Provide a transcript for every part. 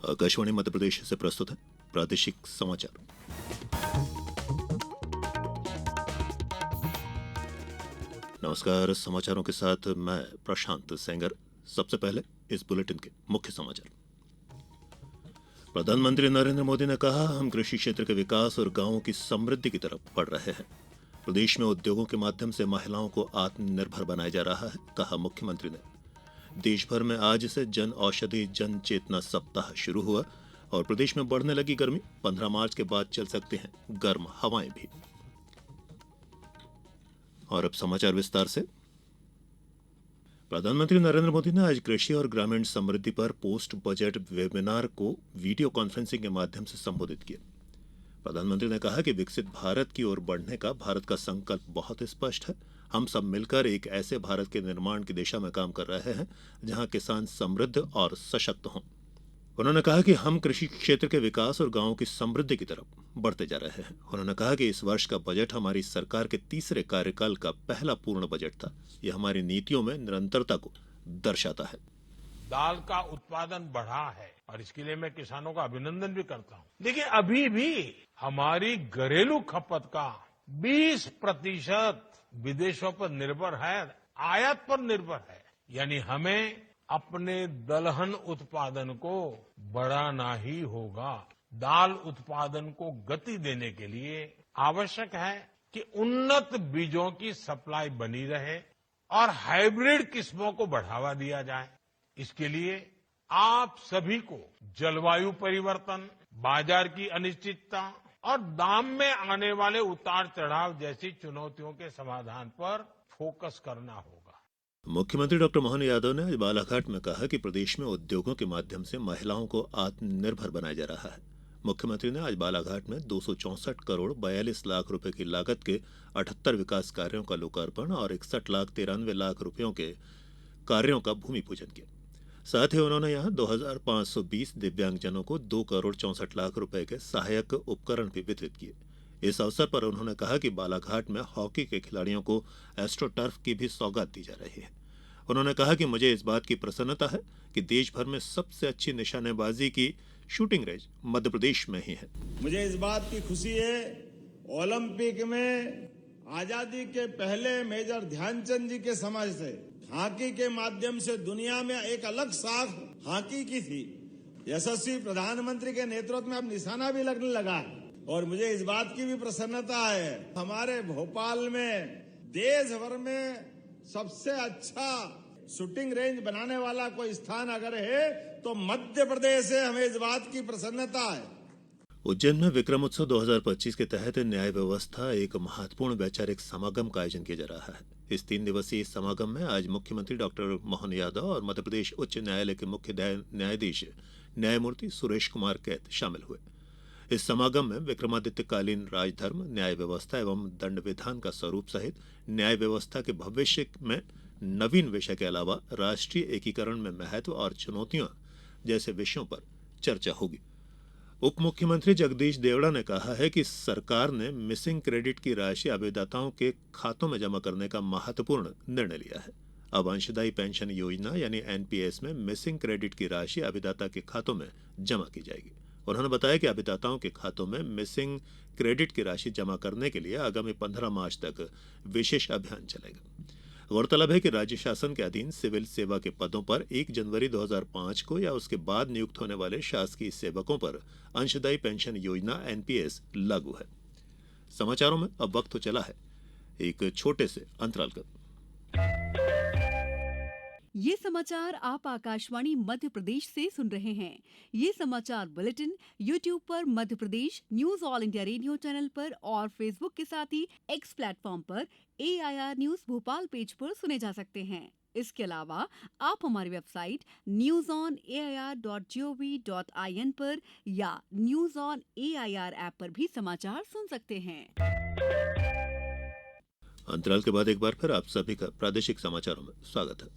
आकाशवाणी मध्य प्रदेश से प्रस्तुत है प्रादेशिक समाचार। नमस्कार, समाचारों के साथ मैं प्रशांत सेंगर। सबसे पहले इस बुलेटिन के मुख्य समाचार। प्रधानमंत्री नरेंद्र मोदी ने कहा, हम कृषि क्षेत्र के विकास और गांवों की समृद्धि की तरफ बढ़ रहे हैं। प्रदेश में उद्योगों के माध्यम से महिलाओं को आत्मनिर्भर बनाया जा रहा है, कहा मुख्यमंत्री ने। देश भर में आज से जन औषधि जन चेतना सप्ताह शुरू हुआ और प्रदेश में बढ़ने लगी गर्मी। 15 मार्च के बाद चल सकते हैं गर्म हवाएं भी। और अब समाचार विस्तार से। प्रधानमंत्री नरेंद्र मोदी ने आज कृषि और ग्रामीण समृद्धि पर पोस्ट बजट वेबिनार को वीडियो कॉन्फ्रेंसिंग के माध्यम से संबोधित किया। प्रधानमंत्री ने कहा कि विकसित भारत की ओर बढ़ने का भारत का संकल्प बहुत स्पष्ट है। हम सब मिलकर एक ऐसे भारत के निर्माण की दिशा में काम कर रहे हैं जहां किसान समृद्ध और सशक्त हों। उन्होंने कहा कि हम कृषि क्षेत्र के विकास और गांवों की समृद्धि की तरफ बढ़ते जा रहे हैं। उन्होंने कहा कि इस वर्ष का बजट हमारी सरकार के तीसरे कार्यकाल का पहला पूर्ण बजट था। यह हमारी नीतियों में निरंतरता को दर्शाता है। दाल का उत्पादन बढ़ा है और इसके लिए मैं किसानों का अभिनंदन भी करता हूं। देखिए, अभी भी हमारी घरेलू खपत का 20% विदेशों पर निर्भर है, आयात पर निर्भर है। यानी हमें अपने दलहन उत्पादन को बढ़ाना ही होगा। दाल उत्पादन को गति देने के लिए आवश्यक है कि उन्नत बीजों की सप्लाई बनी रहे और हाइब्रिड किस्मों को बढ़ावा दिया जाए। इसके लिए आप सभी को जलवायु परिवर्तन, बाजार की अनिश्चितता और दाम में आने वाले उतार चढ़ाव जैसी चुनौतियों के समाधान पर फोकस करना होगा। मुख्यमंत्री डॉक्टर मोहन यादव ने आज बालाघाट में कहा कि प्रदेश में उद्योगों के माध्यम से महिलाओं को आत्मनिर्भर बनाया जा रहा है। मुख्यमंत्री ने आज बालाघाट में 264 करोड़ 42 लाख रुपए की लागत के 78 विकास कार्यों का लोकार्पण और 61,93,00,000 रुपयों के कार्यों का भूमि पूजन किया। साथ ही उन्होंने यहां 2,520 दिव्यांगजनों को 2 करोड़ 64 लाख रुपए के सहायक उपकरण भी वितरित किए। इस अवसर पर उन्होंने कहा कि बालाघाट में हॉकी के खिलाड़ियों को एस्ट्रोटर्फ की भी सौगात दी जा रही है। उन्होंने कहा कि मुझे इस बात की प्रसन्नता है कि देश भर में सबसे अच्छी निशानेबाजी की शूटिंग रेंज मध्य प्रदेश में ही है। मुझे इस बात की खुशी है, ओलंपिक में आजादी के पहले मेजर ध्यानचंद जी के समय से हॉकी के माध्यम से दुनिया में एक अलग साख हॉकी की थी। यशस्वी प्रधानमंत्री के नेतृत्व में अब निशाना भी लगने लगा और मुझे इस बात की भी प्रसन्नता है, हमारे भोपाल में देश भर में सबसे अच्छा शूटिंग रेंज बनाने वाला कोई स्थान अगर है तो मध्य प्रदेश है। हमें इस बात की प्रसन्नता है। उज्जैन में विक्रम उत्सव 2025 के तहत न्याय व्यवस्था एक महत्वपूर्ण वैचारिक समागम का आयोजन किया जा रहा है। इस 3 दिवसीय समागम में आज मुख्यमंत्री डॉक्टर मोहन यादव और मध्य प्रदेश उच्च न्यायालय के मुख्य न्यायाधीश न्यायमूर्ति सुरेश कुमार कैत शामिल हुए। इस समागम में विक्रमादित्यकालीन राजधर्म, न्याय व्यवस्था एवं दंड विधान का स्वरूप सहित न्याय व्यवस्था के भविष्य में नवीन विषय के अलावा राष्ट्रीय एकीकरण में महत्व और चुनौतियां जैसे विषयों पर चर्चा होगी। उप मुख्यमंत्री जगदीश देवड़ा ने कहा है कि सरकार ने मिसिंग क्रेडिट की राशि अभिदाताओं के खातों में जमा करने का महत्वपूर्ण निर्णय लिया है। अब अंशदायी पेंशन योजना यानी एनपीएस में मिसिंग क्रेडिट की राशि अभिदाता के खातों में जमा की जाएगी। उन्होंने बताया कि अभिदाताओं के खातों में मिसिंग क्रेडिट की राशि जमा करने के लिए आगामी 15 मार्च तक विशेष अभियान चलेगा। गौरतलब है कि राज्य शासन के अधीन सिविल सेवा के पदों पर 1 जनवरी 2005 को या उसके बाद नियुक्त होने वाले शासकीय सेवकों पर अंशदायी पेंशन योजना एनपीएस लागू है। समाचारों में अब वक्त तो चला है एक छोटे से अंतराल का। ये समाचार आप आकाशवाणी मध्य प्रदेश से सुन रहे हैं। ये समाचार बुलेटिन YouTube पर Madhya Pradesh news All India Radio channel पर और फेसबुक के साथ ही एक्स प्लेटफॉर्म पर AIR न्यूज भोपाल पेज पर सुने जा सकते हैं। इसके अलावा आप हमारी वेबसाइट newsonair.gov.in पर या न्यूज ऑन AIR ऐप पर भी समाचार सुन सकते हैं। अंतराल के बाद एक बार फिर आप सभी का प्रादेशिक समाचारों में स्वागत है।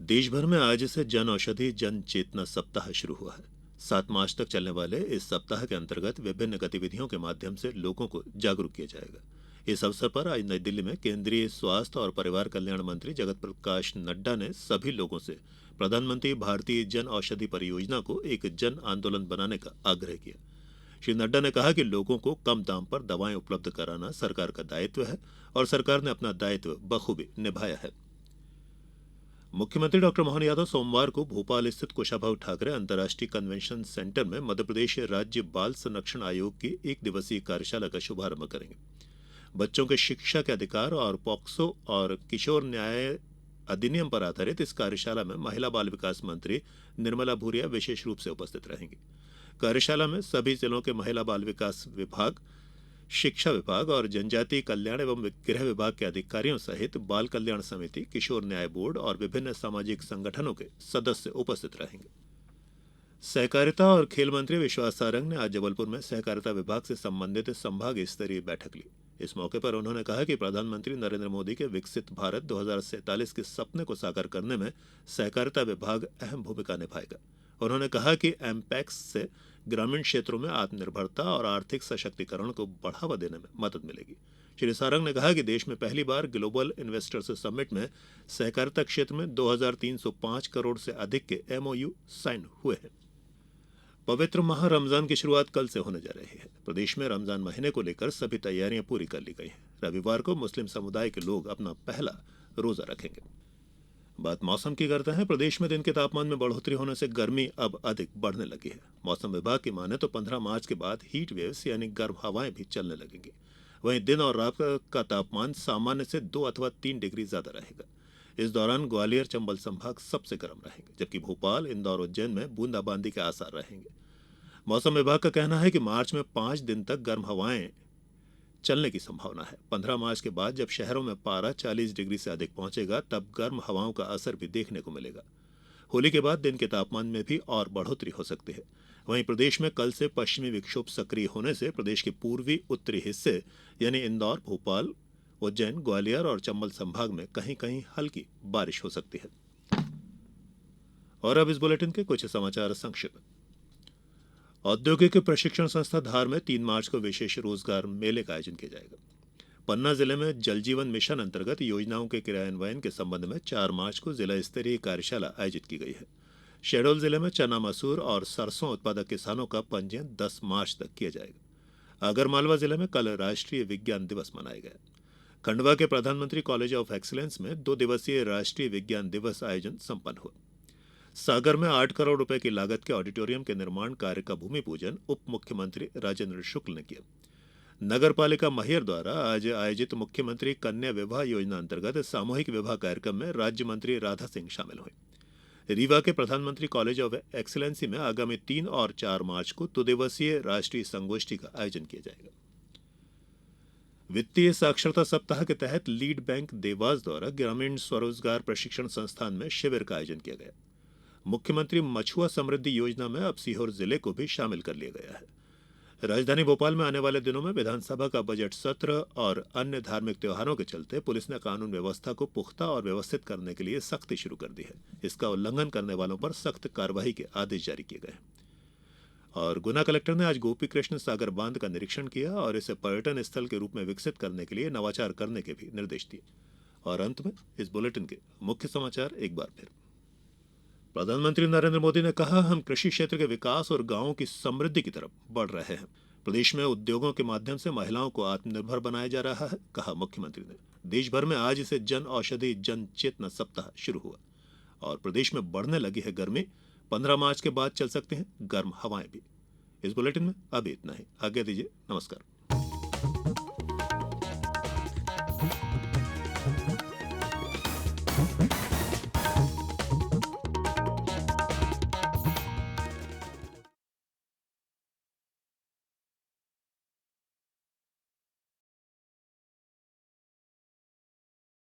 देश भर में आज से जन औषधि जन चेतना सप्ताह शुरू हुआ है। 7 मार्च तक चलने वाले इस सप्ताह के अंतर्गत विभिन्न गतिविधियों के माध्यम से लोगों को जागरूक किया जाएगा। इस अवसर पर आज नई दिल्ली में केंद्रीय स्वास्थ्य और परिवार कल्याण मंत्री जगत प्रकाश नड्डा ने सभी लोगों से प्रधानमंत्री भारतीय जन औषधि परियोजना को एक जन आंदोलन बनाने का आग्रह किया। श्री नड्डा ने कहा कि लोगों को कम दाम पर दवाएं उपलब्ध कराना सरकार का दायित्व है और सरकार ने अपना दायित्व बखूबी निभाया है। मुख्यमंत्री डॉक्टर मोहन यादव सोमवार को भोपाल स्थित कुशाभाऊ ठाकरे अंतर्राष्ट्रीय कन्वेंशन सेंटर में मध्यप्रदेश राज्य बाल संरक्षण आयोग की एक दिवसीय कार्यशाला का शुभारंभ करेंगे। बच्चों के शिक्षा के अधिकार और पॉक्सो और किशोर न्याय अधिनियम पर आधारित इस कार्यशाला में महिला बाल विकास मंत्री निर्मला भूरिया विशेष रूप से उपस्थित रहेंगी। कार्यशाला में सभी जिलों के महिला बाल विकास विभाग, शिक्षा विभाग और जनजातीय कल्याण एवं गृह विभाग के अधिकारियों सहित बाल कल्याण समिति, किशोर न्याय बोर्ड और विभिन्न सामाजिक संगठनों के सदस्य उपस्थित रहेंगे। सहकारिता और खेल मंत्री विश्वास सारंग ने आज जबलपुर में सहकारिता विभाग से संबंधित संभाग स्तरीय बैठक ली। इस मौके पर उन्होंने कहा कि प्रधानमंत्री नरेंद्र मोदी के विकसित भारत 2047 के सपने को साकार करने में सहकारिता विभाग अहम भूमिका निभाएगा। उन्होंने कहा कि एमपैक्स से ग्रामीण क्षेत्रों में आत्मनिर्भरता और आर्थिक सशक्तिकरण को बढ़ावा देने में मदद मिलेगी। श्री सारंग ने कहा कि देश में पहली बार ग्लोबल इन्वेस्टर्स समिट में सहकारिता क्षेत्र में 2305 करोड़ से अधिक के एमओयू साइन हुए हैं। पवित्र माह रमजान की शुरुआत कल से होने जा रही है। प्रदेश में रमजान महीने को लेकर सभी तैयारियां पूरी कर ली गई हैं। रविवार को मुस्लिम समुदाय के लोग अपना पहला रोजा रखेंगे। बात मौसम की करते हैं। प्रदेश में दिन के तापमान में बढ़ोतरी होने से गर्मी अब अधिक बढ़ने लगी है। मौसम विभाग की माने तो 15 मार्च के बाद हीट वेव्स यानी गर्म हवाएं भी चलने लगेंगी। वहीं दिन और रात का तापमान सामान्य से 2 अथवा 3 डिग्री ज्यादा रहेगा। इस दौरान ग्वालियर चंबल संभाग सबसे गर्म रहेंगे, जबकि भोपाल, इंदौर, उज्जैन में बूंदाबांदी के आसार रहेंगे। मौसम विभाग का कहना है कि मार्च में 5 दिन तक गर्म हवाएं चलने की संभावना है। 15 मार्च के बाद जब शहरों में पारा 40 डिग्री से अधिक पहुंचेगा तब गर्म हवाओं का असर भी देखने को मिलेगा। होली के बाद दिन के तापमान में भी और बढ़ोतरी हो सकती है। वहीं प्रदेश में कल से पश्चिमी विक्षोभ सक्रिय होने से प्रदेश के पूर्वी उत्तरी हिस्से यानी इंदौर, भोपाल, उज्जैन, ग्वालियर और चंबल संभाग में कहीं कहीं हल्की बारिश हो सकती है। और अब इस बुलेटिन के कुछ समाचार संक्षिप्त। औद्योगिक प्रशिक्षण संस्था धार में 3 मार्च को विशेष रोजगार मेले का आयोजन किया जाएगा। पन्ना जिले में जल जीवन मिशन अंतर्गत योजनाओं के क्रियान्वयन के संबंध में 4 मार्च को जिला स्तरीय कार्यशाला आयोजित की गई है। शहडोल जिले में चना, मसूर और सरसों उत्पादक किसानों का पंजीयन 10 मार्च तक किया जाएगा। आगरमालवा जिले में कल राष्ट्रीय विज्ञान दिवस मनाया गया। खंडवा के प्रधानमंत्री कॉलेज ऑफ एक्सीलेंस में 2 दिवसीय राष्ट्रीय विज्ञान दिवस आयोजन संपन्न हुआ। सागर में 8 करोड़ रुपए की लागत के ऑडिटोरियम के निर्माण कार्य का भूमि पूजन उप मुख्यमंत्री राजेंद्र शुक्ल ने किया। नगर पालिका मैहर द्वारा आज आयोजित मुख्यमंत्री कन्या विवाह योजना अंतर्गत सामूहिक विवाह कार्यक्रम में राज्य मंत्री राधा सिंह शामिल हुए। रीवा के प्रधानमंत्री कॉलेज ऑफ एक्सीलेंसी में आगामी 3 और 4 मार्च को 2 दिवसीय राष्ट्रीय संगोष्ठी का आयोजन किया जाएगा। वित्तीय साक्षरता सप्ताह के तहत लीड बैंक देवास द्वारा ग्रामीण स्वरोजगार प्रशिक्षण संस्थान में शिविर का आयोजन किया गया। मुख्यमंत्री मछुआ समृद्धि योजना में अब सीहोर जिले को भी शामिल कर लिया गया है। राजधानी भोपाल में आने वाले दिनों में विधानसभा का बजट सत्र और अन्य धार्मिक त्योहारों के चलते पुलिस ने कानून व्यवस्था को पुख्ता और व्यवस्थित करने के लिए सख्ती शुरू कर दी है। इसका उल्लंघन करने वालों पर सख्त कार्रवाई के आदेश जारी किए गए। और गुना कलेक्टर ने आज गोपी कृष्ण सागर बांध का निरीक्षण किया और इसे पर्यटन स्थल के रूप में विकसित करने के लिए नवाचार करने के भी निर्देश दिए। और अंत में इस बुलेटिन के मुख्य समाचार एक बार फिर। प्रधानमंत्री नरेंद्र मोदी ने कहा, हम कृषि क्षेत्र के विकास और गांवों की समृद्धि की तरफ बढ़ रहे हैं। प्रदेश में उद्योगों के माध्यम से महिलाओं को आत्मनिर्भर बनाया जा रहा है, कहा मुख्यमंत्री ने। देश भर में आज से जन औषधि जन चेतना सप्ताह शुरू हुआ और प्रदेश में बढ़ने लगी है गर्मी। 15 मार्च के बाद चल सकते हैं गर्म हवाएं भी। इस बुलेटिन में अभी इतना ही। आज्ञा दीजिए। नमस्कार।